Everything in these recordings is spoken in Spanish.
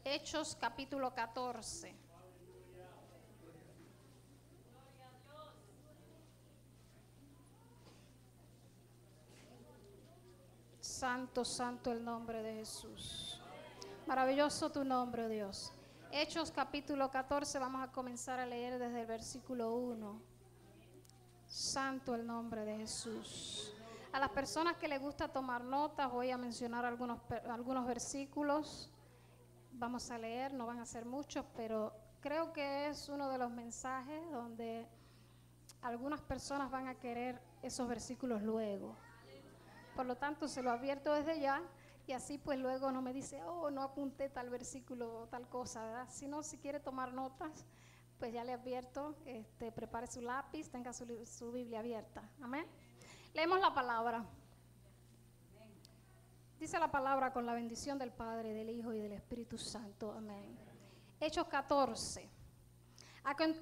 Hechos capítulo 14. Santo, santo el nombre de Jesús. Maravilloso tu nombre, oh Dios. Hechos capítulo 14, vamos a comenzar a leer desde el versículo 1. Santo el nombre de Jesús. A las personas que les gusta tomar notas, voy a mencionar algunos versículos. Vamos a leer, no van a ser muchos, pero creo que es uno de los mensajes donde algunas personas van a querer esos versículos luego. Por lo tanto, se lo advierto desde ya, y así pues luego no me dice, oh, no apunté tal versículo o tal cosa, ¿verdad? Si quiere tomar notas, pues ya le advierto, prepare su lápiz, tenga su Biblia abierta. Amén. Leemos la palabra. Dice la palabra: con la bendición del Padre, del Hijo y del Espíritu Santo. Amén. Hechos 14.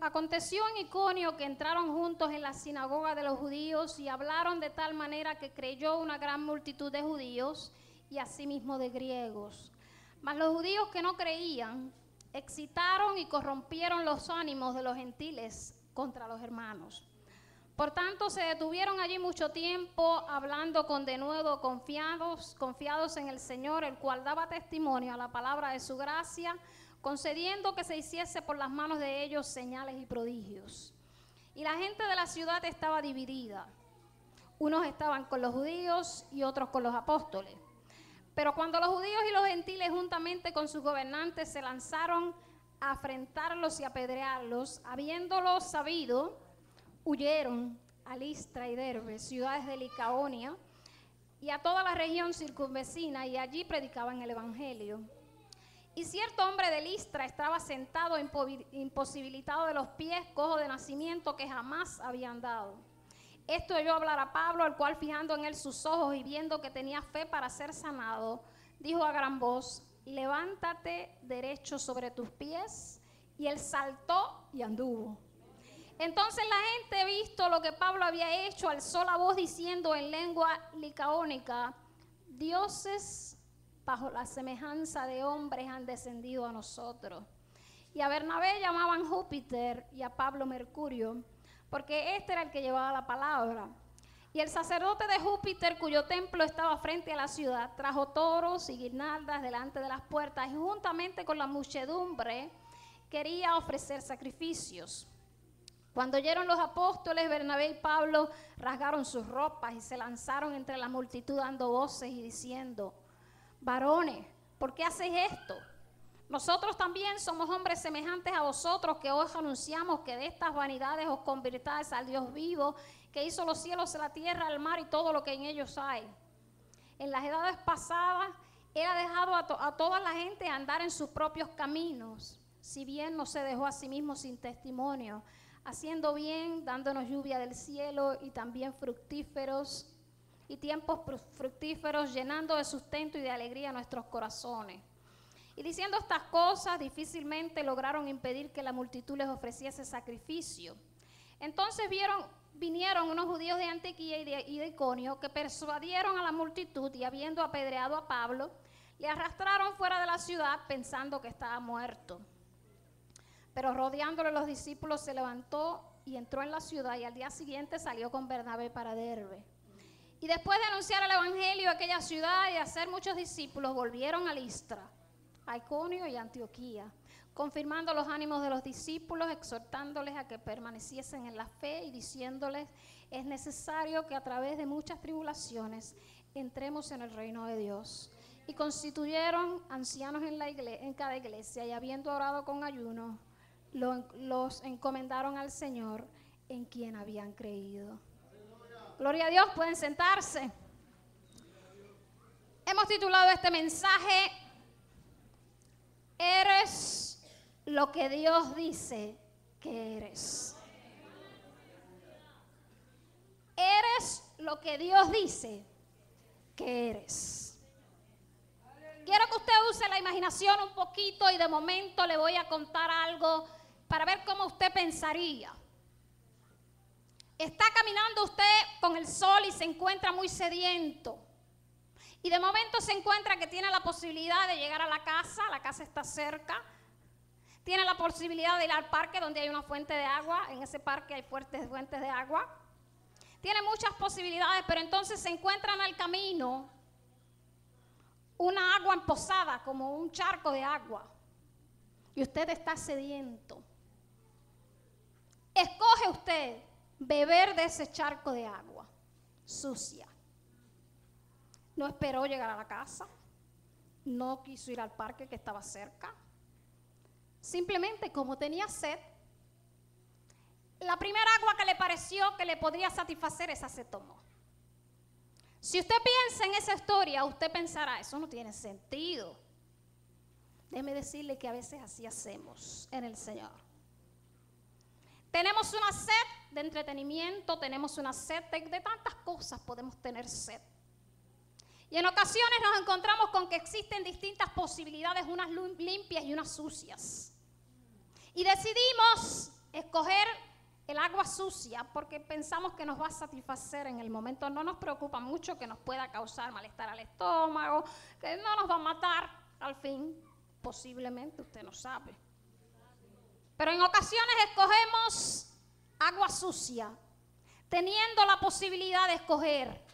Aconteció en Iconio que entraron juntos en la sinagoga de los judíos y hablaron de tal manera que creyó una gran multitud de judíos y asimismo de griegos. Mas los judíos que no creían excitaron y corrompieron los ánimos de los gentiles contra los hermanos. Por tanto, se detuvieron allí mucho tiempo, hablando con denuedo, confiados en el Señor, el cual daba testimonio a la palabra de su gracia, concediendo que se hiciese por las manos de ellos señales y prodigios. Y la gente de la ciudad estaba dividida. Unos estaban con los judíos y otros con los apóstoles. Pero cuando los judíos y los gentiles, juntamente con sus gobernantes, se lanzaron a afrentarlos y apedrearlos, habiéndolo sabido, huyeron a Listra y Derbe, ciudades de Licaonia, y a toda la región circunvecina, y allí predicaban el evangelio. Y cierto hombre de Listra estaba sentado imposibilitado de los pies, cojo de nacimiento, que jamás había andado. Esto oyó hablar a Pablo, el cual, fijando en él sus ojos y viendo que tenía fe para ser sanado, dijo a gran voz: levántate derecho sobre tus pies. Y él saltó y anduvo. Entonces la gente, visto lo que Pablo había hecho, alzó la voz diciendo en lengua licaónica: dioses bajo la semejanza de hombres han descendido a nosotros. Y a Bernabé llamaban Júpiter y a Pablo Mercurio, porque este era el que llevaba la palabra. Y el sacerdote de Júpiter, cuyo templo estaba frente a la ciudad, trajo toros y guirnaldas delante de las puertas, y juntamente con la muchedumbre quería ofrecer sacrificios. Cuando oyeron los apóstoles, Bernabé y Pablo rasgaron sus ropas y se lanzaron entre la multitud dando voces y diciendo: varones, ¿por qué hacéis esto? Nosotros también somos hombres semejantes a vosotros, que os anunciamos que de estas vanidades os convirtáis al Dios vivo, que hizo los cielos, la tierra, el mar y todo lo que en ellos hay. En las edades pasadas, él ha dejado a toda la gente andar en sus propios caminos, si bien no se dejó a sí mismo sin testimonio, haciendo bien, dándonos lluvia del cielo y también fructíferos y tiempos fructíferos, llenando de sustento y de alegría nuestros corazones. Y diciendo estas cosas, difícilmente lograron impedir que la multitud les ofreciese sacrificio. Entonces vinieron unos judíos de Antioquía y de Iconio, que persuadieron a la multitud, y habiendo apedreado a Pablo, le arrastraron fuera de la ciudad pensando que estaba muerto. Pero rodeándole los discípulos, se levantó y entró en la ciudad, y al día siguiente salió con Bernabé para Derbe. Y después de anunciar el evangelio a aquella ciudad y hacer muchos discípulos, volvieron a Listra, a Iconio y a Antioquía, confirmando los ánimos de los discípulos, exhortándoles a que permaneciesen en la fe y diciéndoles: es necesario que a través de muchas tribulaciones entremos en el reino de Dios. Y constituyeron ancianos en cada iglesia, y habiendo orado con ayuno, los encomendaron al Señor, en quien habían creído. Gloria a Dios, pueden sentarse. Hemos titulado este mensaje: eres lo que Dios dice que eres. Eres lo que Dios dice que eres. Quiero que usted use la imaginación un poquito, y de momento le voy a contar algo para ver cómo usted pensaría. Está caminando usted con el sol y se encuentra muy sediento. Y de momento se encuentra que tiene la posibilidad de llegar a la casa está cerca. Tiene la posibilidad de ir al parque donde hay una fuente de agua, en ese parque hay fuertes fuentes de agua. Tiene muchas posibilidades, pero entonces se encuentra en el camino una agua empozada, como un charco de agua. Y usted está sediento. Escoge usted beber de ese charco de agua sucia. No esperó llegar a la casa, no quiso ir al parque que estaba cerca. Simplemente como tenía sed, la primera agua que le pareció que le podría satisfacer, esa se tomó. Si usted piensa en esa historia, usted pensará, eso no tiene sentido. Déjeme decirle que a veces así hacemos en el Señor. Tenemos una sed de entretenimiento, tenemos una sed de tantas cosas, podemos tener sed. Y en ocasiones nos encontramos con que existen distintas posibilidades, unas limpias y unas sucias. Y decidimos escoger el agua sucia porque pensamos que nos va a satisfacer en el momento. No nos preocupa mucho que nos pueda causar malestar al estómago, que no nos va a matar al fin, posiblemente, usted no sabe. Pero en ocasiones escogemos agua sucia, teniendo la posibilidad de escoger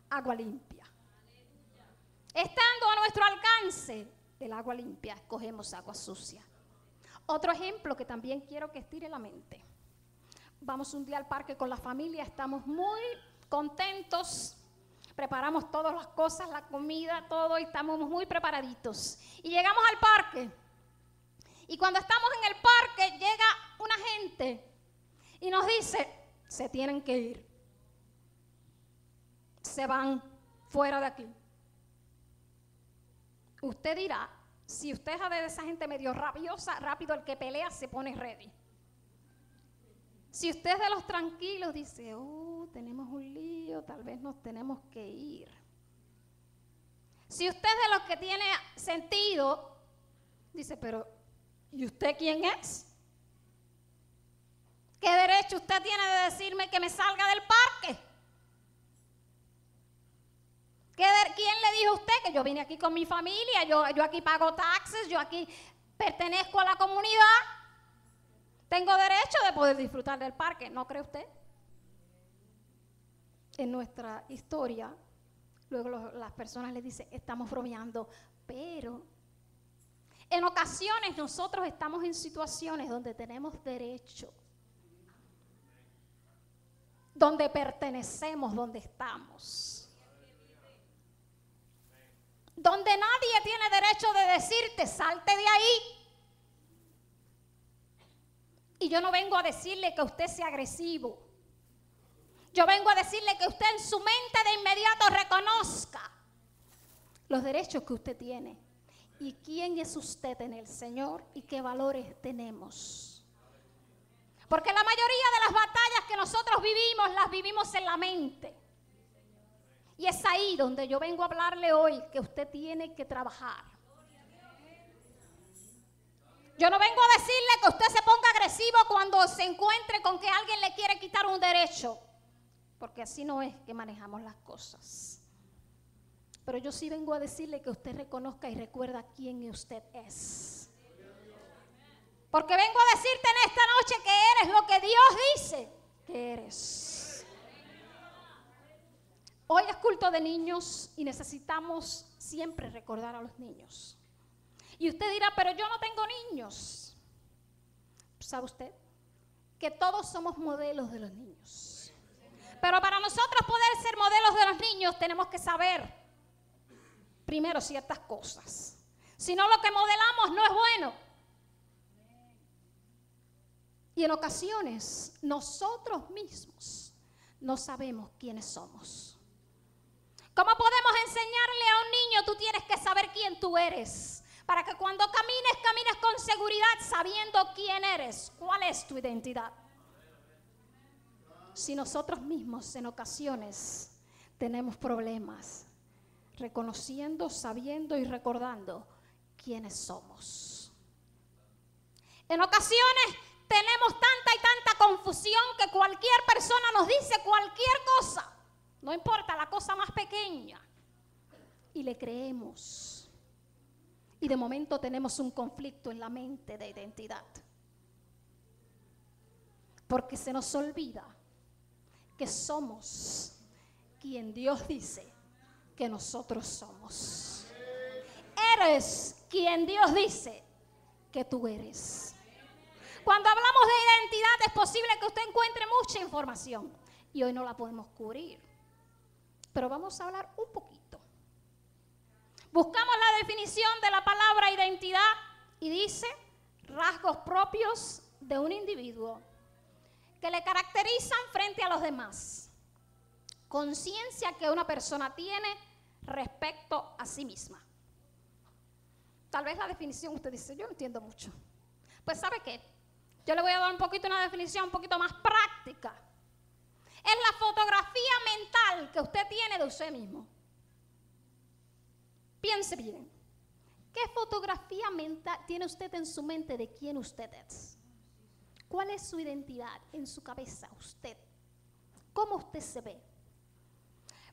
agua limpia. Estando a nuestro alcance el agua limpia, escogemos agua sucia. Otro ejemplo que también quiero que estire la mente. Vamos un día al parque con la familia, estamos muy contentos, preparamos todas las cosas, la comida, todo, y estamos muy preparaditos. Y llegamos al parque. Y cuando estamos en el parque, llega una gente y nos dice, se tienen que ir. Se van fuera de aquí. Usted dirá, si usted es de esa gente medio rabiosa, rápido el que pelea se pone ready. Si usted es de los tranquilos, dice, tenemos un lío, tal vez nos tenemos que ir. Si usted es de los que tiene sentido, dice, pero ¿y usted quién es? ¿Qué derecho usted tiene de decirme que me salga del parque? ¿Quién le dijo a usted que yo vine aquí con mi familia? Yo aquí pago taxes, yo aquí pertenezco a la comunidad. Tengo derecho de poder disfrutar del parque, ¿no cree usted? En nuestra historia, luego las personas le dicen, estamos bromeando, pero en ocasiones nosotros estamos en situaciones donde tenemos derecho, donde pertenecemos, donde estamos. Donde nadie tiene derecho de decirte, salte de ahí. Y yo no vengo a decirle que usted sea agresivo. Yo vengo a decirle que usted en su mente de inmediato reconozca los derechos que usted tiene. Y quién es usted en el Señor y qué valores tenemos. Porque la mayoría de las batallas que nosotros vivimos, las vivimos en la mente. Y es ahí donde yo vengo a hablarle hoy que usted tiene que trabajar. Yo no vengo a decirle que usted se ponga agresivo cuando se encuentre con que alguien le quiere quitar un derecho, porque así no es que manejamos las cosas. Pero yo sí vengo a decirle que usted reconozca y recuerda quién usted es. Porque vengo a decirte en esta noche que eres lo que Dios dice que eres. Hoy es culto de niños y necesitamos siempre recordar a los niños. Y usted dirá, pero yo no tengo niños. ¿Sabe usted? Que todos somos modelos de los niños. Pero para nosotros poder ser modelos de los niños tenemos que saber primero ciertas cosas. Si no, lo que modelamos no es bueno. Y en ocasiones nosotros mismos no sabemos quiénes somos. ¿Cómo podemos enseñarle a un niño? Tú tienes que saber quién tú eres. Para que cuando camines con seguridad sabiendo quién eres. ¿Cuál es tu identidad? Si nosotros mismos en ocasiones tenemos problemas, reconociendo, sabiendo y recordando quiénes somos. En ocasiones tenemos tanta y tanta confusión que cualquier persona nos dice cualquier cosa. No importa la cosa más pequeña. y le creemos. Y de momento tenemos un conflicto en la mente de identidad. Porque se nos olvida que somos quien Dios dice que nosotros somos. Eres quien Dios dice que tú eres. Cuando hablamos de identidad es posible que usted encuentre mucha información y hoy no la podemos cubrir. Pero vamos a hablar un poquito. Buscamos la definición de la palabra identidad y dice rasgos propios de un individuo que le caracterizan frente a los demás. Conciencia que una persona tiene respecto a sí misma. Tal vez la definición usted dice, yo no entiendo mucho. Pues ¿sabe qué? Yo le voy a dar un poquito una definición un poquito más práctica. Es la fotografía mental que usted tiene de usted mismo. Piense bien. ¿Qué fotografía mental tiene usted en su mente de quién usted es? ¿Cuál es su identidad en su cabeza, usted? ¿Cómo usted se ve?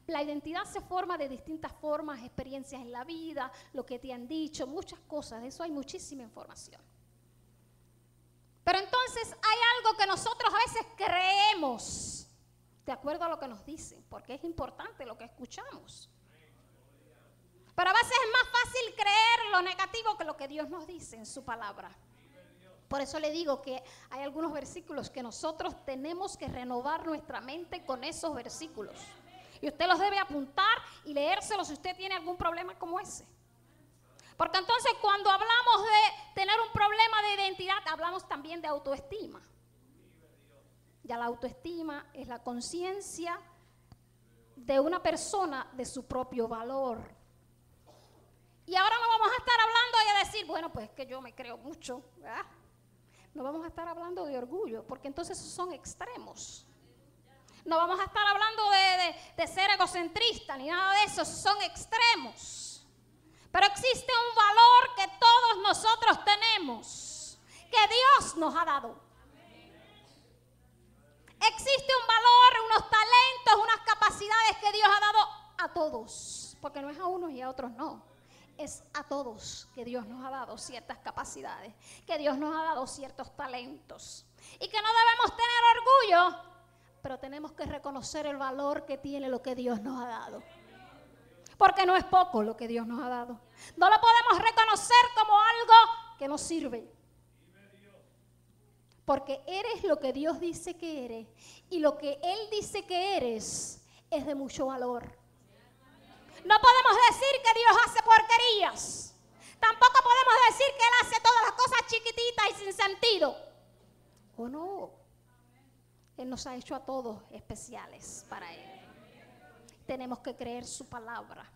La identidad se forma de distintas formas, experiencias en la vida, lo que te han dicho, muchas cosas. De eso hay muchísima información. Pero entonces hay algo que nosotros a veces creemos, de acuerdo a lo que nos dicen, porque es importante lo que escuchamos. Pero a veces es más fácil creer lo negativo que lo que Dios nos dice en su palabra. Por eso le digo que hay algunos versículos que nosotros tenemos que renovar nuestra mente con esos versículos. Y usted los debe apuntar y leérselos si usted tiene algún problema como ese. Porque entonces cuando hablamos de tener un problema de identidad, hablamos también de autoestima. Ya la autoestima es la conciencia de una persona de su propio valor. Y ahora no vamos a estar hablando y a decir, bueno, pues es que yo me creo mucho, ¿verdad? No vamos a estar hablando de orgullo, porque entonces son extremos. No vamos a estar hablando de ser egocentrista ni nada de eso, son extremos. Pero existe un valor que todos nosotros tenemos, que Dios nos ha dado. Existe un valor, unos talentos, unas capacidades que Dios ha dado a todos, porque no es a unos y a otros no. Es a todos que Dios nos ha dado ciertas capacidades, que Dios nos ha dado ciertos talentos. Y que no debemos tener orgullo, pero tenemos que reconocer el valor que tiene lo que Dios nos ha dado. Porque no es poco lo que Dios nos ha dado. No lo podemos reconocer como algo que nos sirve. Porque eres lo que Dios dice que eres. Y lo que Él dice que eres es de mucho valor. No podemos decir que Dios hace porquerías. Tampoco podemos decir que Él hace todas las cosas chiquititas y sin sentido. ¿O no? Él nos ha hecho a todos especiales para Él. Tenemos que creer su palabra.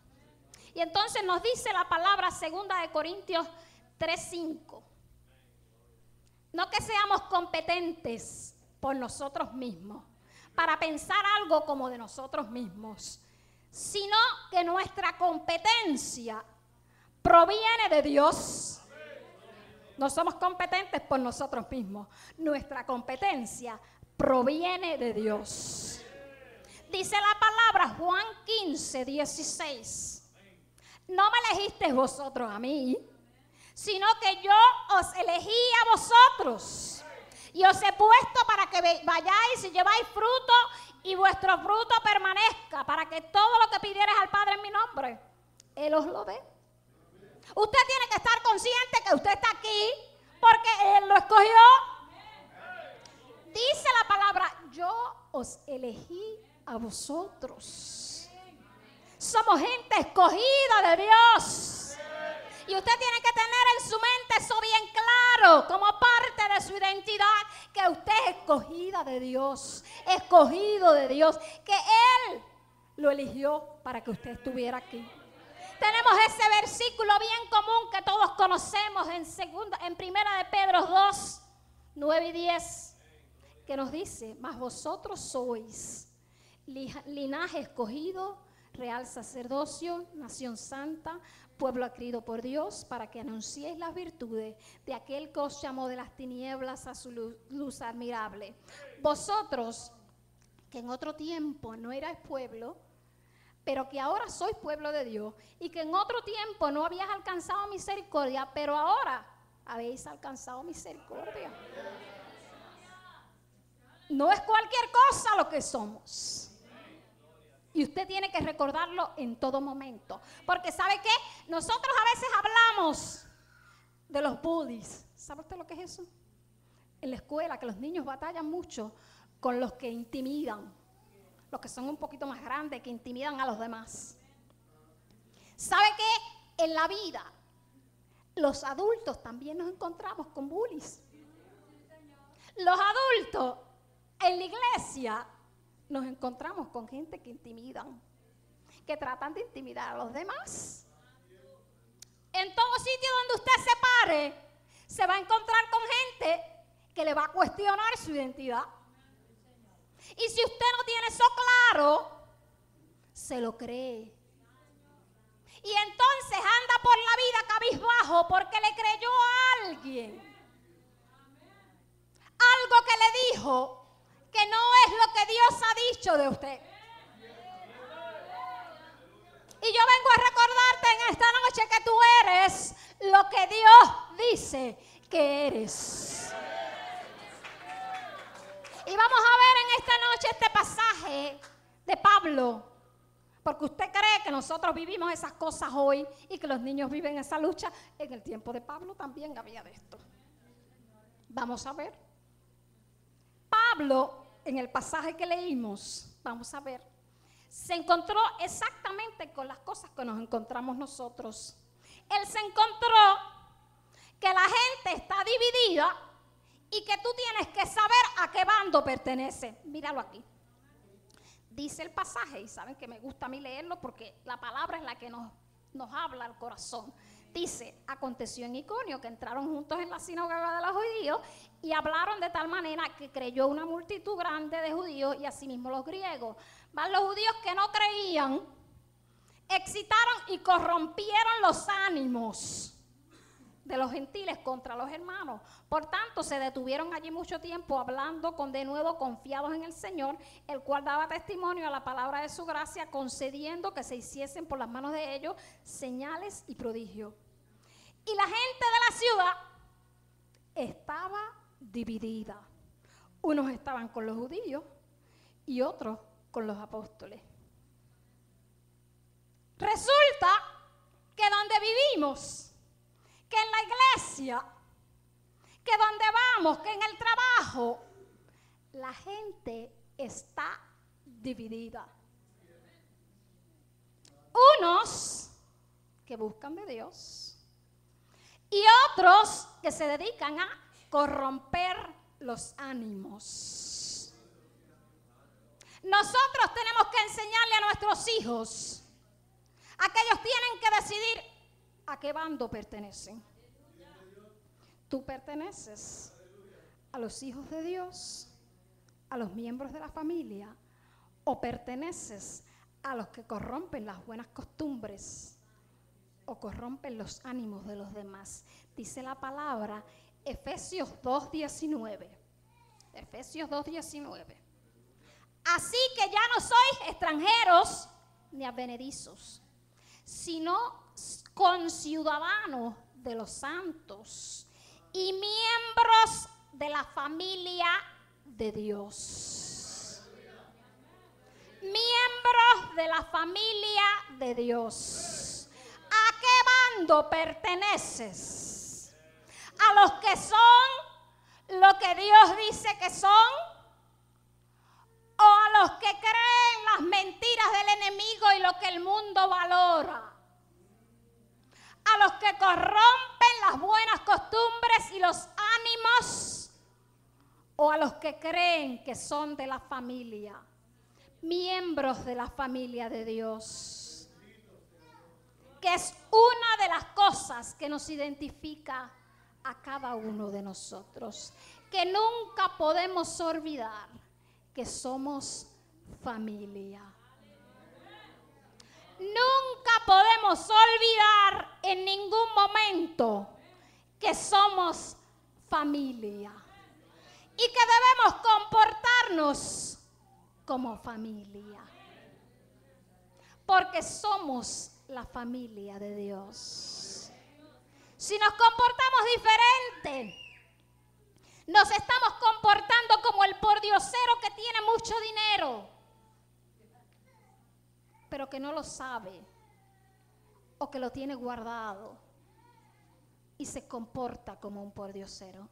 Y entonces nos dice la palabra 2 Corintios 3:5. No que seamos competentes por nosotros mismos, para pensar algo como de nosotros mismos, sino que nuestra competencia proviene de Dios. No somos competentes por nosotros mismos. Nuestra competencia proviene de Dios. Dice la palabra Juan 15:16. No me elegisteis vosotros a mí, sino que yo os elegí a vosotros. Y os he puesto para que vayáis y lleváis fruto y vuestro fruto permanezca, para que todo lo que pidierais al Padre en mi nombre, Él os lo dé. Usted tiene que estar consciente que usted está aquí porque Él lo escogió. Dice la palabra, yo os elegí a vosotros. Somos gente escogida de Dios. Y usted tiene que tener en su mente eso bien claro, como parte de su identidad, que usted es escogida de Dios, escogido de Dios, que Él lo eligió para que usted estuviera aquí. Tenemos ese versículo bien común que todos conocemos en Primera de Pedro 2, 9 y 10, que nos dice, mas vosotros sois linaje escogido, real sacerdocio, nación santa, pueblo adquirido por Dios, para que anunciéis las virtudes de aquel que os llamó de las tinieblas a su luz admirable. Vosotros, que en otro tiempo no erais pueblo, pero que ahora sois pueblo de Dios, y que en otro tiempo no habías alcanzado misericordia, pero ahora habéis alcanzado misericordia. No es cualquier cosa lo que somos. Y usted tiene que recordarlo en todo momento. Porque ¿sabe qué? Nosotros a veces hablamos de los bullies. ¿Sabe usted lo que es eso? En la escuela, que los niños batallan mucho con los que intimidan. Los que son un poquito más grandes, que intimidan a los demás. ¿Sabe qué? En la vida, los adultos también nos encontramos con bullies. Los adultos en la iglesia nos encontramos con gente que intimidan, que tratan de intimidar a los demás. En todo sitio donde usted se pare, se va a encontrar con gente que le va a cuestionar su identidad. Y si usted no tiene eso claro, se lo cree. Y entonces anda por la vida cabizbajo porque le creyó a alguien algo que le dijo que no es lo que Dios ha dicho de usted. Y yo vengo a recordarte en esta noche que tú eres lo que Dios dice que eres. Y vamos a ver en esta noche este pasaje de Pablo, porque usted cree que nosotros vivimos esas cosas hoy y que los niños viven esa lucha. En el tiempo de Pablo también había de esto. Vamos a ver. Pablo, en el pasaje que leímos, vamos a ver, se encontró exactamente con las cosas que nos encontramos nosotros. Él se encontró que la gente está dividida y que tú tienes que saber a qué bando pertenece. Míralo aquí. Dice el pasaje, y saben que me gusta a mí leerlo porque la palabra es la que nos habla al corazón. Dice, aconteció en Iconio que entraron juntos en la sinagoga de los judíos y hablaron de tal manera que creyó una multitud grande de judíos y asimismo los griegos. Mas los judíos que no creían excitaron y corrompieron los ánimos de los gentiles contra los hermanos. Por tanto, se detuvieron allí mucho tiempo hablando con de nuevo confiados en el Señor, el cual daba testimonio a la palabra de su gracia, concediendo que se hiciesen por las manos de ellos señales y prodigios. Y la gente de la ciudad estaba dividida. Unos estaban con los judíos y otros con los apóstoles. Resulta que donde vivimos, que en la iglesia, que donde vamos, que en el trabajo, la gente está dividida. Unos que buscan de Dios y otros que se dedican a corromper los ánimos. Nosotros tenemos que enseñarle a nuestros hijos a que ellos tienen que decidir a qué bando pertenecen. Tú perteneces a los hijos de Dios, a los miembros de la familia, o perteneces a los que corrompen las buenas costumbres o corrompen los ánimos de los demás. Dice la palabra Efesios 2:19. Efesios 2:19. Así que ya no sois extranjeros ni advenedizos, sino conciudadanos de los santos y miembros de la familia de Dios. Miembros de la familia de Dios. ¿A qué bando perteneces? ¿A los que son lo que Dios dice que son? ¿O a los que creen las mentiras del enemigo y lo que el mundo valora? ¿A los que corrompen las buenas costumbres y los ánimos? ¿O a los que creen que son de la familia, miembros de la familia de Dios? Que es una de las cosas que nos identifica a cada uno de nosotros, que nunca podemos olvidar que somos familia. Nunca podemos olvidar en ningún momento que somos familia y que debemos comportarnos como familia. porque somos la familia de Dios. Si nos comportamos diferente, nos estamos comportando como el pordiosero que tiene mucho dinero, pero que no lo sabe, o que lo tiene guardado y se comporta como un pordiosero.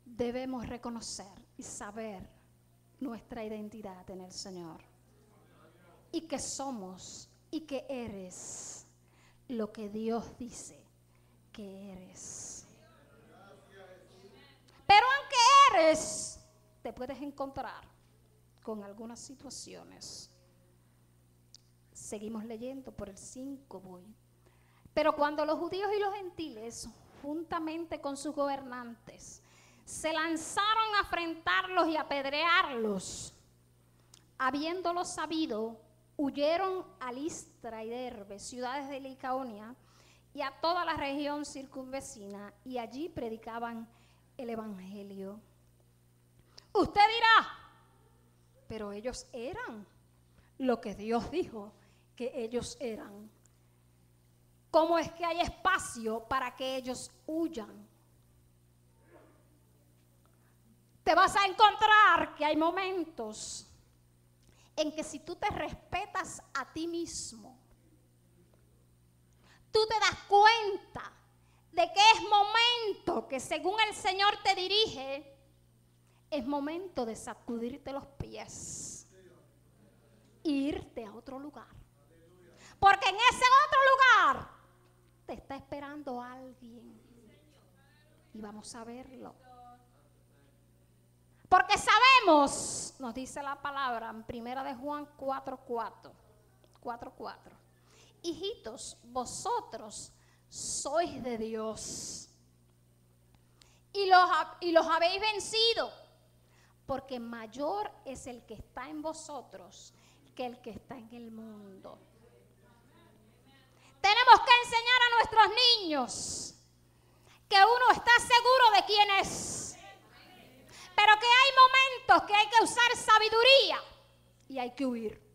Debemos reconocer y saber nuestra identidad en el Señor, y que somos y que eres lo que Dios dice que eres. Pero aunque eres, te puedes encontrar con algunas situaciones. Seguimos leyendo por el 5, voy. Pero cuando los judíos y los gentiles, juntamente con sus gobernantes, se lanzaron a afrentarlos y a apedrearlos, habiéndolo sabido, huyeron a Listra y Derbe, ciudades de Licaonia, y a toda la región circunvecina, y allí predicaban el evangelio. Usted dirá, pero ellos eran lo que Dios dijo que ellos eran. ¿Cómo es que hay espacio para que ellos huyan? Te vas a encontrar que hay momentos en que si tú te respetas a ti mismo, tú te das cuenta de que es momento que, según el Señor te dirige, es momento de sacudirte los pies e irte a otro lugar. Porque en ese otro lugar te está esperando alguien. Y vamos a verlo. Porque sabemos, nos dice la palabra en 1 de Juan 4:4. Hijitos, vosotros sois de Dios y los habéis vencido, porque mayor es el que está en vosotros que el que está en el mundo. Tenemos que enseñar a nuestros niños que uno está seguro de quién es, pero que hay momentos que hay que usar sabiduría y hay que huir.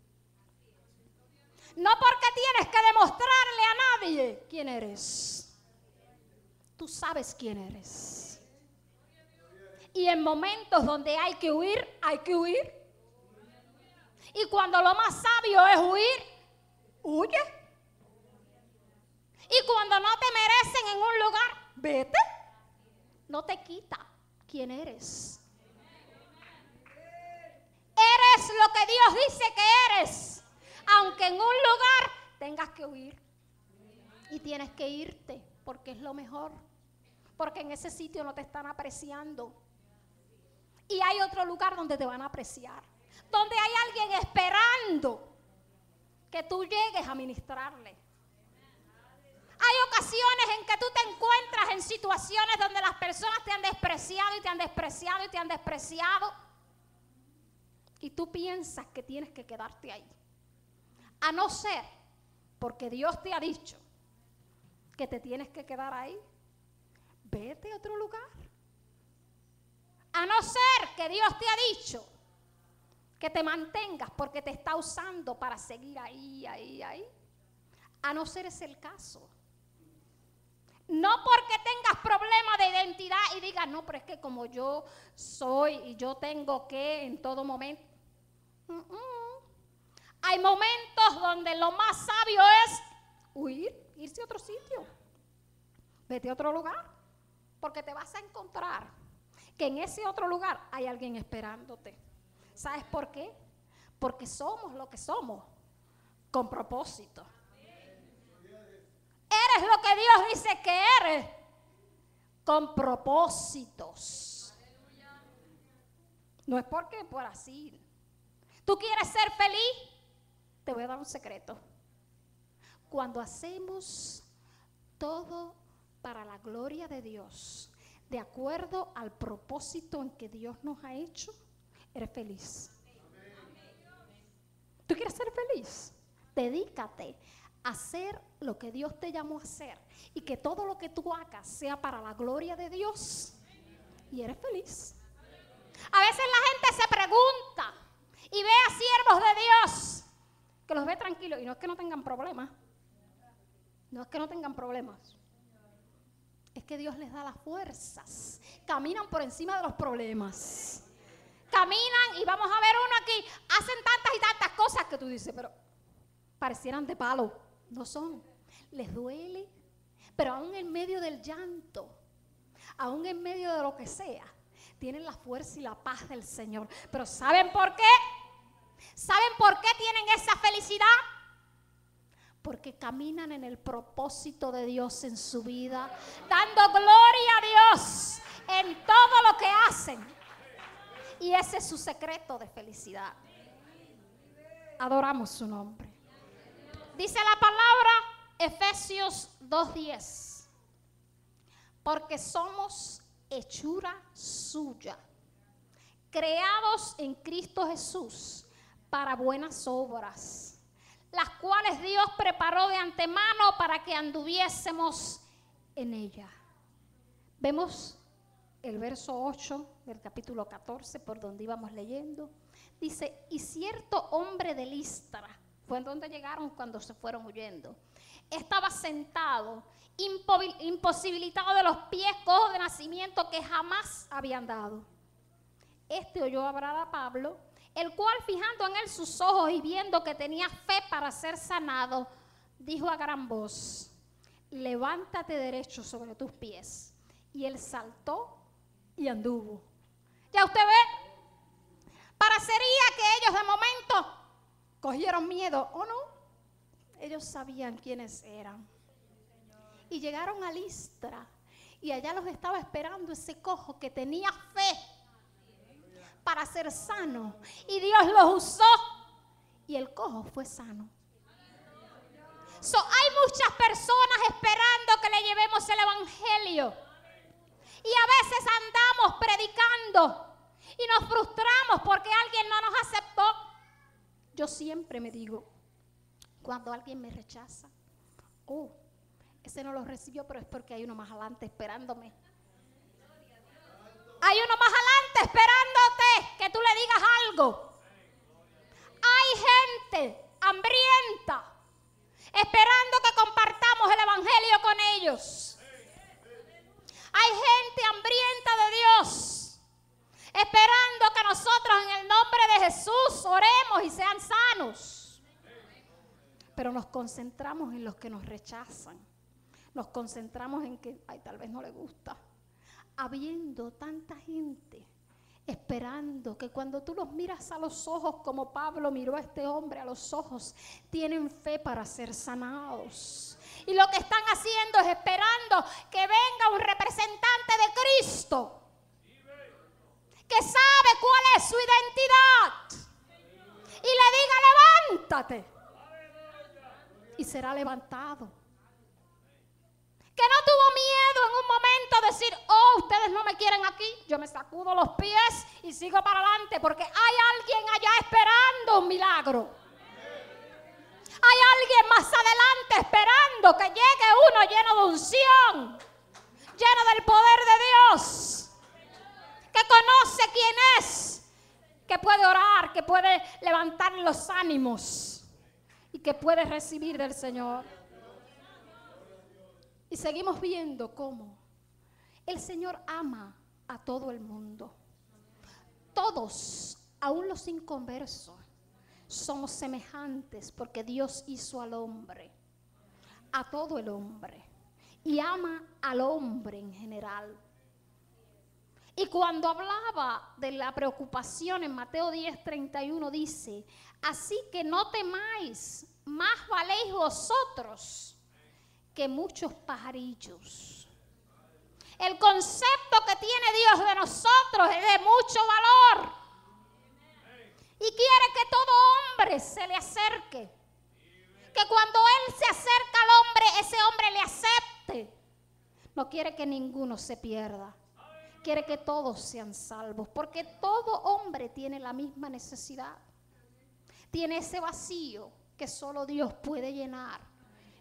No porque tienes que demostrarle a nadie quién eres. Tú sabes quién eres. Y en momentos donde hay que huir, hay que huir. Y cuando lo más sabio es huir, huye. Y cuando no te merecen en un lugar, vete. No te quita quién eres. Eres lo que Dios dice que eres. Aunque en un lugar tengas que huir. Y tienes que irte porque es lo mejor. Porque en ese sitio no te están apreciando. Y hay otro lugar donde te van a apreciar. Donde hay alguien esperando que tú llegues a ministrarle. Hay ocasiones en que tú te encuentras en situaciones donde las personas te han despreciado y te han despreciado y te han despreciado. Y tú piensas que tienes que quedarte ahí. A no ser porque Dios te ha dicho que te tienes que quedar ahí, vete a otro lugar. A no ser que Dios te ha dicho que te mantengas porque te está usando para seguir ahí. A no ser ese el caso. No porque tengas problema de identidad y digas, no, pero es que como yo soy y yo tengo que en todo momento. Hay momentos donde lo más sabio es huir, irse a otro sitio. Vete a otro lugar, porque te vas a encontrar que en ese otro lugar hay alguien esperándote. ¿Sabes por qué? Porque somos lo que somos, con propósito. Eres lo que Dios dice que eres, con propósitos. No es porque por así. ¿Tú quieres ser feliz? Te voy a dar un secreto. Cuando hacemos todo para la gloria de Dios, de acuerdo al propósito en que Dios nos ha hecho, eres feliz. ¿Tú quieres ser feliz? Dedícate a hacer lo que Dios te llamó a hacer y que todo lo que tú hagas sea para la gloria de Dios y eres feliz. A veces la gente se pregunta y ve a siervos de Dios que los ve tranquilos. Y no es que no tengan problemas. No es que no tengan problemas. Es que Dios les da las fuerzas. Caminan por encima de los problemas. Caminan y vamos a ver uno aquí. Hacen tantas y tantas cosas que tú dices, pero parecieran de palo. No son. Les duele. Pero aún en medio del llanto, aún en medio de lo que sea, tienen la fuerza y la paz del Señor. Pero ¿saben por qué? ¿Saben por qué tienen esa felicidad? Porque caminan en el propósito de Dios en su vida, dando gloria a Dios en todo lo que hacen. Y ese es su secreto de felicidad. Adoramos su nombre. Dice la palabra Efesios 2:10. Porque somos hechura suya, creados en Cristo Jesús para buenas obras, las cuales Dios preparó de antemano para que anduviésemos en ella. Vemos el verso 8 del capítulo 14, por donde íbamos leyendo. Dice, y cierto hombre de Listra, fue en donde llegaron cuando se fueron huyendo, estaba sentado, imposibilitado de los pies, cojo de nacimiento, que jamás había andado. Este oyó hablar a Pablo, el cual, fijando en él sus ojos y viendo que tenía fe para ser sanado, dijo a gran voz, levántate derecho sobre tus pies. Y él saltó y anduvo. Ya usted ve, parecería que ellos de momento cogieron miedo, ¿o no? Ellos sabían quiénes eran. Y llegaron a Listra, y allá los estaba esperando ese cojo que tenía fe para ser sano. Y Dios los usó, y el cojo fue sano. Hay muchas personas esperando que le llevemos el evangelio. Y a veces andamos predicando y nos frustramos porque alguien no nos aceptó. Yo siempre me digo, cuando alguien me rechaza, ese no lo recibió, pero es porque hay uno más adelante esperándome. Hay uno más adelante esperándote que tú le digas algo. Hay gente hambrienta esperando que compartamos el evangelio con ellos. Hay gente hambrienta de Dios esperando que nosotros en el nombre de Jesús oremos y sean sanos. Pero nos concentramos en los que nos rechazan. Nos concentramos en que, tal vez no le gusta. Habiendo tanta gente esperando que cuando tú los miras a los ojos, como Pablo miró a este hombre a los ojos, tienen fe para ser sanados. Y lo que están haciendo es esperando que venga un representante de Cristo, que sabe cuál es su identidad, y le diga, levántate, y será levantado. Que no tuvo miedo en un momento de decir, ustedes no me quieren aquí, yo me sacudo los pies y sigo para adelante, porque hay alguien allá esperando un milagro. Hay alguien más adelante esperando que llegue uno lleno de unción, lleno del poder de Dios, que conoce quién es, que puede orar, que puede levantar los ánimos y que puede recibir del Señor. Y seguimos viendo cómo el Señor ama a todo el mundo. Todos, aún los inconversos, somos semejantes porque Dios hizo al hombre, a todo el hombre, y ama al hombre en general. Y cuando hablaba de la preocupación en Mateo 10:31 dice, así que no temáis, más valéis vosotros que muchos pajarillos. El concepto que tiene Dios de nosotros es de mucho valor. Y quiere que todo hombre se le acerque. Que cuando Él se acerca al hombre, ese hombre le acepte. No quiere que ninguno se pierda. Quiere que todos sean salvos. Porque todo hombre tiene la misma necesidad. Tiene ese vacío que solo Dios puede llenar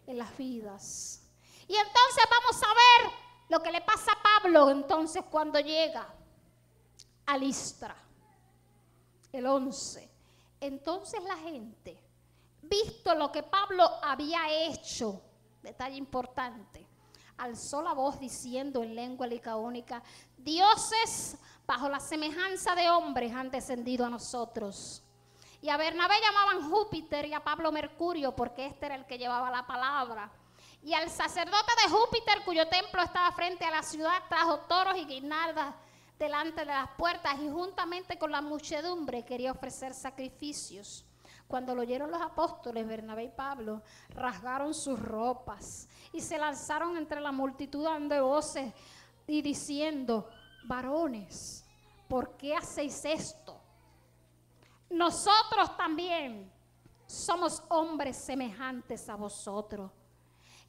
en las vidas. Y entonces vamos a ver lo que le pasa a Pablo entonces cuando llega a Listra. El 11. Entonces la gente, visto lo que Pablo había hecho, detalle importante, alzó la voz diciendo en lengua licaónica: dioses bajo la semejanza de hombres han descendido a nosotros. Y a Bernabé llamaban Júpiter y a Pablo Mercurio, porque este era el que llevaba la palabra. Y al sacerdote de Júpiter, cuyo templo estaba frente a la ciudad, trajo toros y guirnaldas delante de las puertas, y juntamente con la muchedumbre quería ofrecer sacrificios. Cuando lo oyeron los apóstoles, Bernabé y Pablo rasgaron sus ropas y se lanzaron entre la multitud dando voces y diciendo: varones, ¿por qué hacéis esto? Nosotros también somos hombres semejantes a vosotros,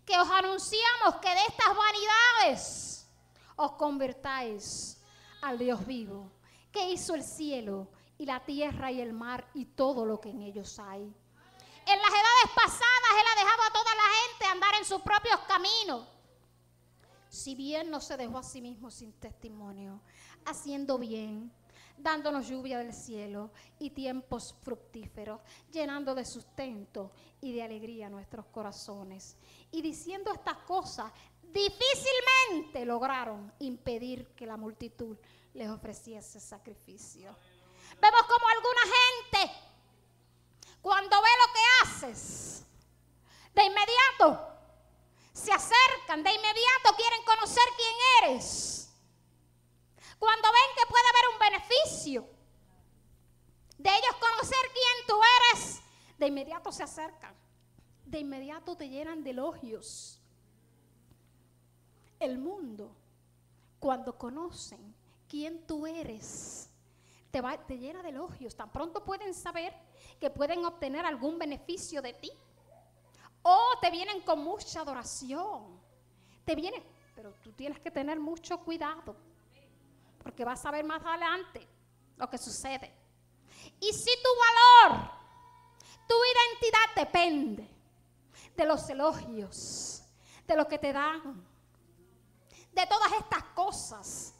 que os anunciamos que de estas vanidades os convertáis al Dios vivo, que hizo el cielo y la tierra y el mar y todo lo que en ellos hay. En las edades pasadas Él ha dejado a toda la gente andar en sus propios caminos, si bien no se dejó a sí mismo sin testimonio, haciendo bien, dándonos lluvia del cielo y tiempos fructíferos, llenando de sustento y de alegría nuestros corazones. Y diciendo estas cosas, difícilmente lograron impedir que la multitud les ofreciese sacrificio. Vemos como alguna gente, cuando ve lo que haces, de inmediato se acercan, de inmediato quieren conocer quién eres. Cuando ven que puede haber un beneficio de ellos conocer quién tú eres, de inmediato se acercan, de inmediato te llenan de elogios. El mundo, cuando conocen quién tú eres, te llena de elogios. Tan pronto pueden saber que pueden obtener algún beneficio de ti, o te vienen con mucha adoración. Te vienen, pero tú tienes que tener mucho cuidado, porque vas a ver más adelante lo que sucede. Y si tu valor, tu identidad depende de los elogios, de lo que te dan, de todas estas cosas,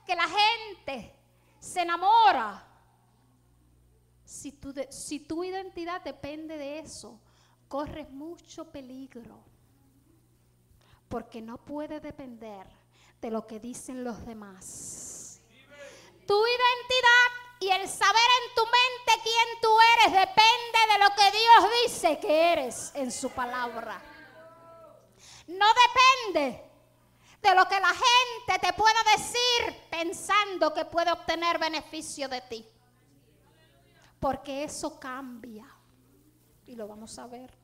que la gente se enamora. Si tu identidad depende de eso, corres mucho peligro, porque no puede depender de lo que dicen los demás. Tu identidad y el saber en tu mente quién tú eres depende de lo que Dios dice que eres en su palabra. No depende de lo que la gente te pueda decir pensando que puede obtener beneficio de ti, porque eso cambia y lo vamos a ver.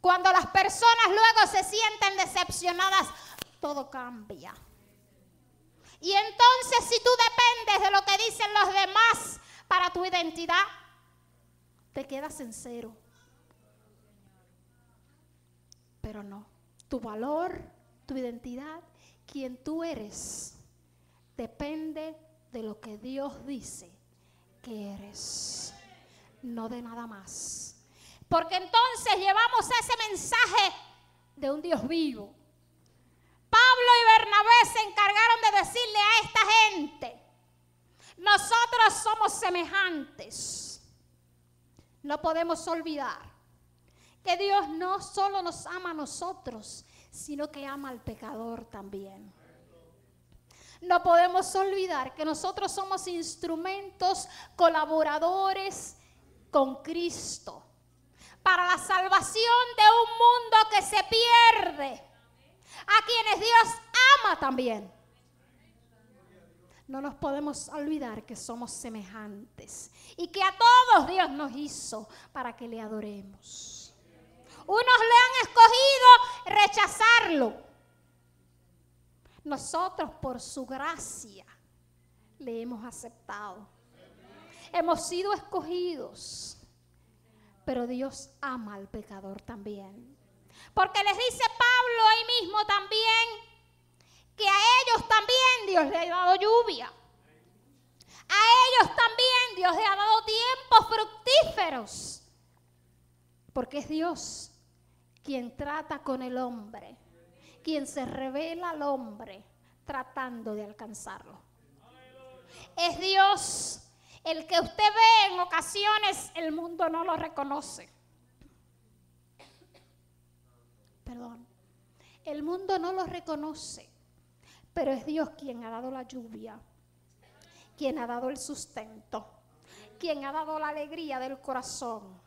Cuando las personas luego se sienten decepcionadas, todo cambia. Y entonces, si tú dependes de lo que dicen los demás para tu identidad, te quedas en cero. Pero no, tu valor, tu identidad, quien tú eres, depende de lo que Dios dice que eres, no de nada más. Porque entonces llevamos ese mensaje de un Dios vivo. Pablo y Bernabé se encargaron de decirle a esta gente: nosotros somos semejantes. No podemos olvidar que Dios no solo nos ama a nosotros, sino que ama al pecador también. No podemos olvidar que nosotros somos instrumentos colaboradores con Cristo para la salvación de un mundo que se pierde, a quienes Dios ama también. No nos podemos olvidar que somos semejantes y que a todos Dios nos hizo para que le adoremos. Unos le han escogido rechazarlo. Nosotros, por su gracia, le hemos aceptado. Hemos sido escogidos, pero Dios ama al pecador también. Porque les dice Pablo ahí mismo también que a ellos también Dios le ha dado lluvia. A ellos también Dios le ha dado tiempos fructíferos. Porque es Dios quien trata con el hombre, quien se revela al hombre tratando de alcanzarlo. Es Dios El que usted ve en ocasiones, el mundo no lo reconoce. Perdón. El mundo no lo reconoce, pero es Dios quien ha dado la lluvia, quien ha dado el sustento, quien ha dado la alegría del corazón.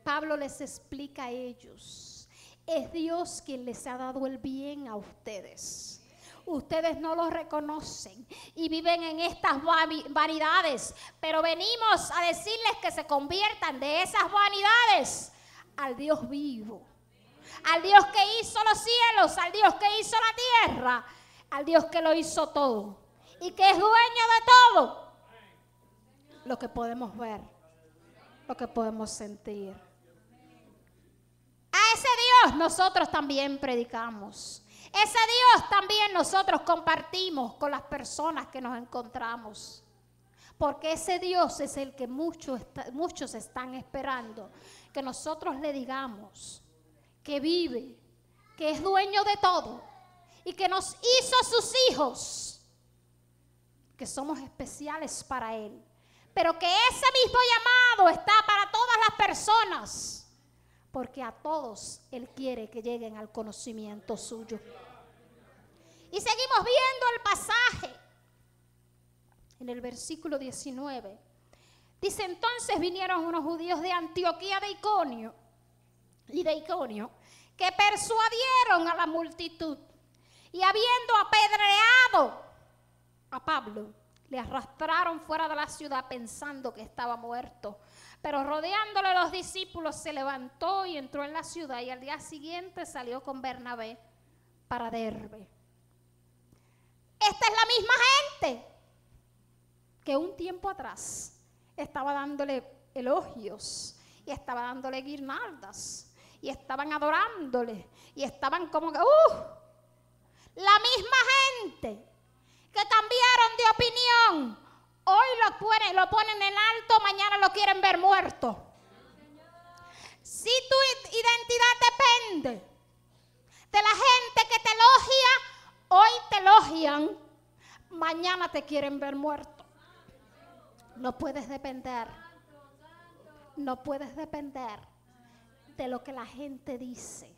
Pablo les explica a ellos, es Dios quien les ha dado el bien a ustedes. Ustedes no lo reconocen y viven en estas vanidades, pero venimos a decirles que se conviertan de esas vanidades al Dios vivo, al Dios que hizo los cielos, al Dios que hizo la tierra, al Dios que lo hizo todo y que es dueño de todo. Lo que podemos ver, lo que podemos sentir. A ese Dios nosotros también predicamos. Ese Dios también nosotros compartimos con las personas que nos encontramos. Porque ese Dios es el que muchos están esperando. Que nosotros le digamos que vive, que es dueño de todo y que nos hizo sus hijos, que somos especiales para Él. Pero que ese mismo llamado está para todas las personas, porque a todos Él quiere que lleguen al conocimiento suyo. Y seguimos viendo el pasaje en el versículo 19. Dice: entonces vinieron unos judíos de Antioquía de Iconio que persuadieron a la multitud, y habiendo apedreado a Pablo, le arrastraron fuera de la ciudad pensando que estaba muerto. Pero rodeándole los discípulos, se levantó y entró en la ciudad, y al día siguiente salió con Bernabé para Derbe. Esta es la misma gente que un tiempo atrás estaba dándole elogios y estaba dándole guirnaldas y estaban adorándole y estaban como que la misma gente que cambiaron de opinión, hoy lo ponen en alto, mañana lo quieren ver muerto. Si tu identidad depende de la gente que te elogia, hoy te elogian, mañana te quieren ver muerto. No puedes depender de lo que la gente dice.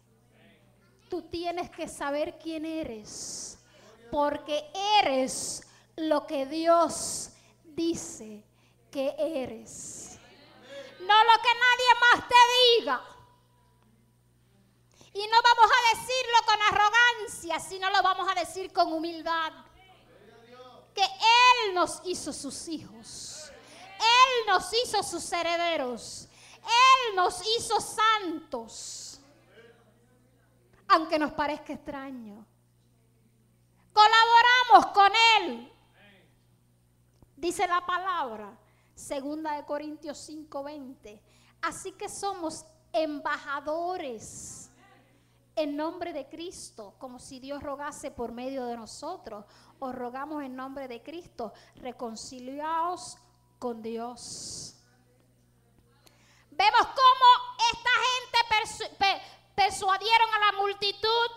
Tú tienes que saber quién eres, porque eres lo que Dios dice que eres, no lo que nadie más te diga. Y no vamos a decirlo con arrogancia, sino lo vamos a decir con humildad. Que Él nos hizo sus hijos, Él nos hizo sus herederos, Él nos hizo santos, aunque nos parezca extraño. Colaboramos con Él. Dice la palabra, 2 Corintios 5:20. Así que somos embajadores en nombre de Cristo, como si Dios rogase por medio de nosotros. Os rogamos en nombre de Cristo, reconciliaos con Dios. Vemos cómo esta gente persuadieron a la multitud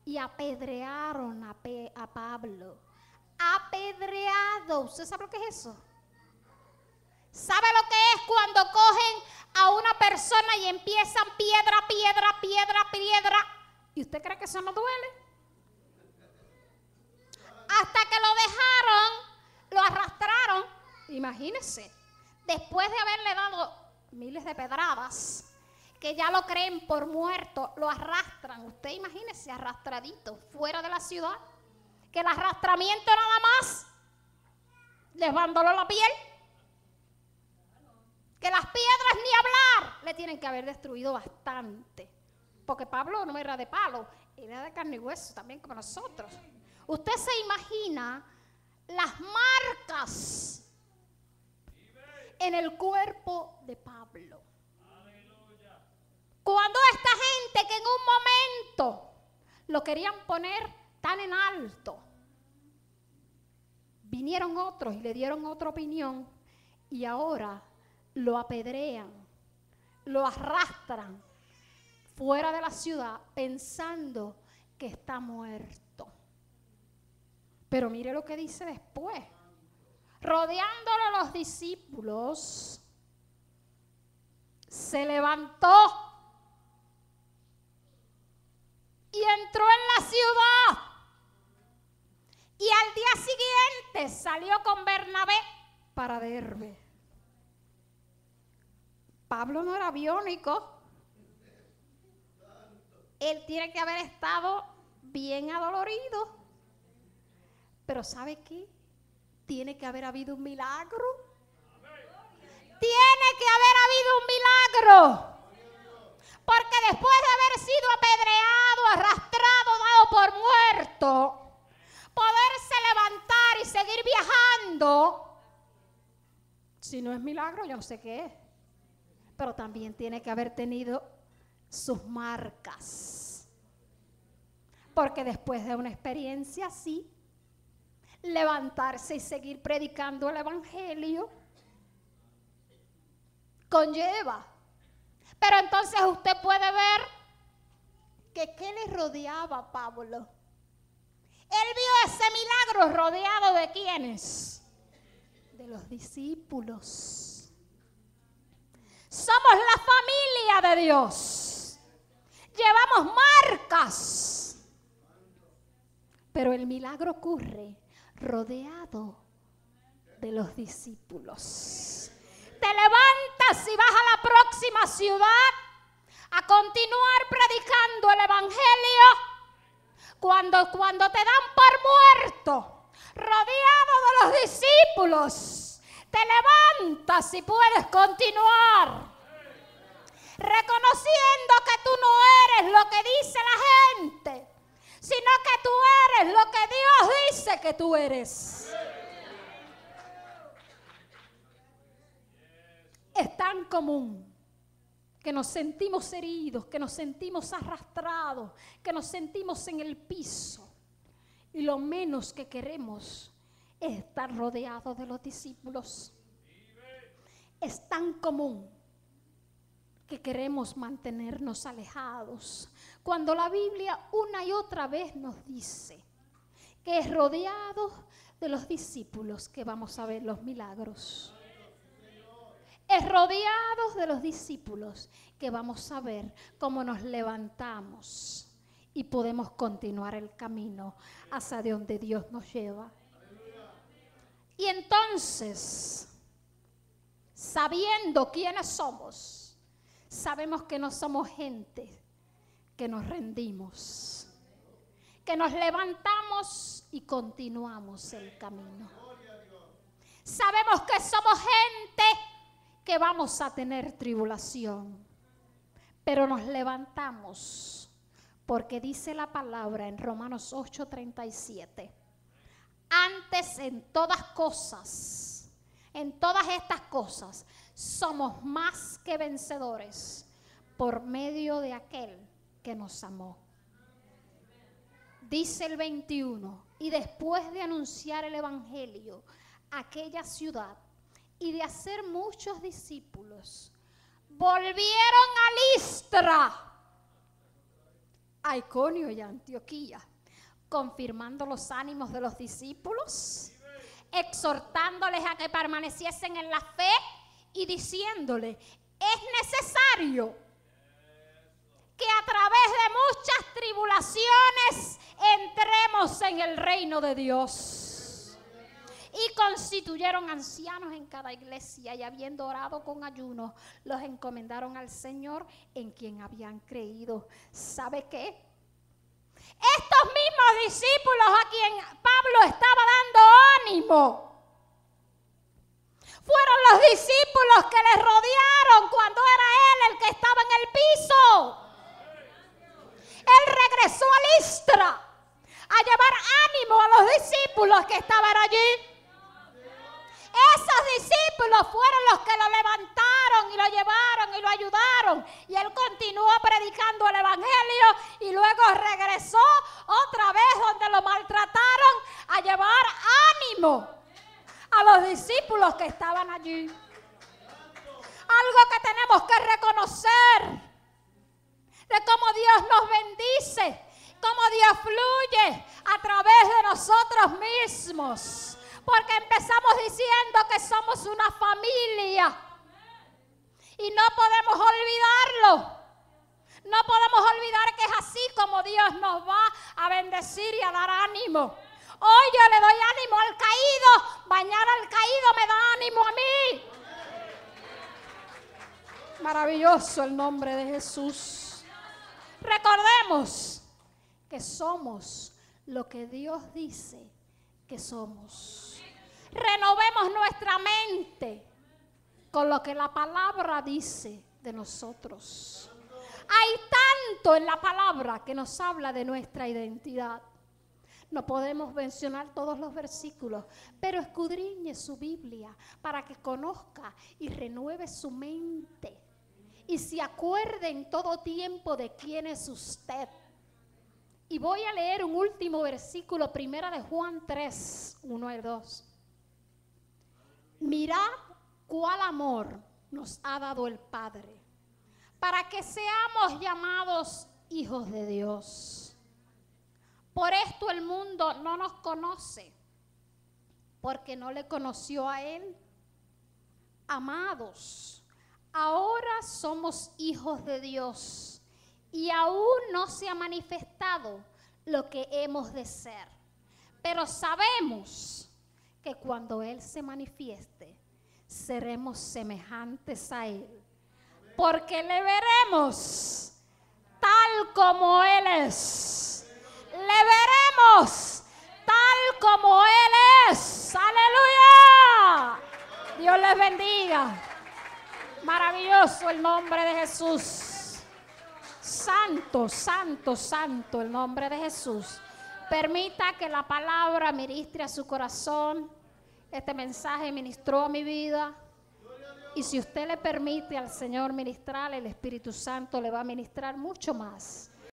y apedrearon a Pablo. Apedreado. ¿Usted sabe lo que es eso? ¿Sabe lo que es cuando cogen a una persona y empiezan piedra? ¿Y usted cree que eso no duele? Hasta que lo dejaron, lo arrastraron. Imagínense, después de haberle dado miles de pedradas, que ya lo creen por muerto, lo arrastran. Usted imagínese arrastradito fuera de la ciudad, que el arrastramiento nada más les mandoló la piel, que las piedras ni hablar le tienen que haber destruido bastante, porque Pablo no era de palo, era de carne y hueso también como nosotros. Usted se imagina las marcas en el cuerpo de Pablo. Cuando esta gente que en un momento lo querían poner tan en alto, vinieron otros y le dieron otra opinión y ahora lo apedrean, lo arrastran fuera de la ciudad pensando que está muerto. Pero mire lo que dice después. rodeándolo a los discípulos, se levantó y entró en la ciudad. Y al día siguiente salió con Bernabé para Derbe. Pablo no era biónico. Él tiene que haber estado bien adolorido. Pero ¿sabe qué? Tiene que haber habido un milagro. Tiene que haber habido un milagro. Porque después de haber sido apedreado, arrastrado, dado por muerto, poderse levantar y seguir viajando, si no es milagro, yo no sé qué es. Pero también tiene que haber tenido sus marcas. Porque después de una experiencia así, levantarse y seguir predicando el evangelio conlleva. Pero entonces usted puede ver que ¿qué le rodeaba a Pablo? Él vio ese milagro rodeado ¿de quiénes? De los discípulos. Somos la familia de Dios. Llevamos marcas. Pero el milagro ocurre rodeado de los discípulos. Te levantas y vas a la próxima ciudad a continuar predicando el evangelio. Cuando te dan por muerto, rodeado de los discípulos, te levantas y puedes continuar, reconociendo que tú no eres lo que dice la gente, sino que tú eres lo que Dios dice que tú eres. Es tan común que nos sentimos heridos, que nos sentimos arrastrados, que nos sentimos en el piso. Y lo menos que queremos es estar rodeados de los discípulos. Es tan común que queremos mantenernos alejados, cuando la Biblia una y otra vez nos dice que es rodeado de los discípulos que vamos a ver los milagros. Es rodeados de los discípulos que vamos a ver cómo nos levantamos y podemos continuar el camino hacia donde Dios nos lleva. Y entonces, sabiendo quiénes somos, sabemos que no somos gente que nos rendimos, que nos levantamos y continuamos el camino. Sabemos que somos gente que vamos a tener tribulación, pero nos levantamos porque dice la palabra en Romanos 8:37, antes en todas estas cosas, somos más que vencedores por medio de aquel que nos amó. Dice el 21, y después de anunciar el evangelio a aquella ciudad y de hacer muchos discípulos, volvieron a Listra, a Iconio y a Antioquía, confirmando los ánimos de los discípulos, exhortándoles a que permaneciesen en la fe y diciéndoles, es necesario que a través de muchas tribulaciones entremos en el reino de Dios. Y constituyeron ancianos en cada iglesia y habiendo orado con ayuno, los encomendaron al Señor en quien habían creído. ¿Sabe qué? Estos mismos discípulos a quien Pablo estaba dando ánimo, fueron los discípulos que les rodearon cuando era él el que estaba en el piso. Él regresó a Listra a llevar ánimo a los discípulos que estaban allí. Esos discípulos fueron los que lo levantaron y lo llevaron y lo ayudaron. Y él continuó predicando el evangelio y luego regresó otra vez donde lo maltrataron a llevar ánimo a los discípulos que estaban allí. Algo que tenemos que reconocer de cómo Dios nos bendice, cómo Dios fluye a través de nosotros mismos. Porque empezamos diciendo que somos una familia. Y no podemos olvidarlo. No podemos olvidar que es así como Dios nos va a bendecir y a dar ánimo. Hoy yo le doy ánimo al caído. Mañana el caído me da ánimo a mí. Maravilloso el nombre de Jesús. Recordemos que somos lo que Dios dice que somos. Renovemos nuestra mente con lo que la palabra dice de nosotros. Hay tanto en la palabra que nos habla de nuestra identidad. No podemos mencionar todos los versículos, pero escudriñe su Biblia para que conozca y renueve su mente. Y se acuerde en todo tiempo de quién es usted. Y voy a leer un último versículo, 1 de Juan 3, 1 y 2. Mirad cuál amor nos ha dado el Padre, para que seamos llamados hijos de Dios. Por esto el mundo no nos conoce, porque no le conoció a Él. Amados, ahora somos hijos de Dios, y aún no se ha manifestado lo que hemos de ser. Pero sabemos que cuando Él se manifieste, seremos semejantes a Él, porque le veremos tal como Él es. Le veremos tal como Él es. ¡Aleluya! Dios les bendiga. Maravilloso el nombre de Jesús. Santo, santo, santo el nombre de Jesús. Permita que la palabra ministre a su corazón. Este mensaje ministró a mi vida. Y si usted le permite al Señor ministrar, el Espíritu Santo le va a ministrar mucho más.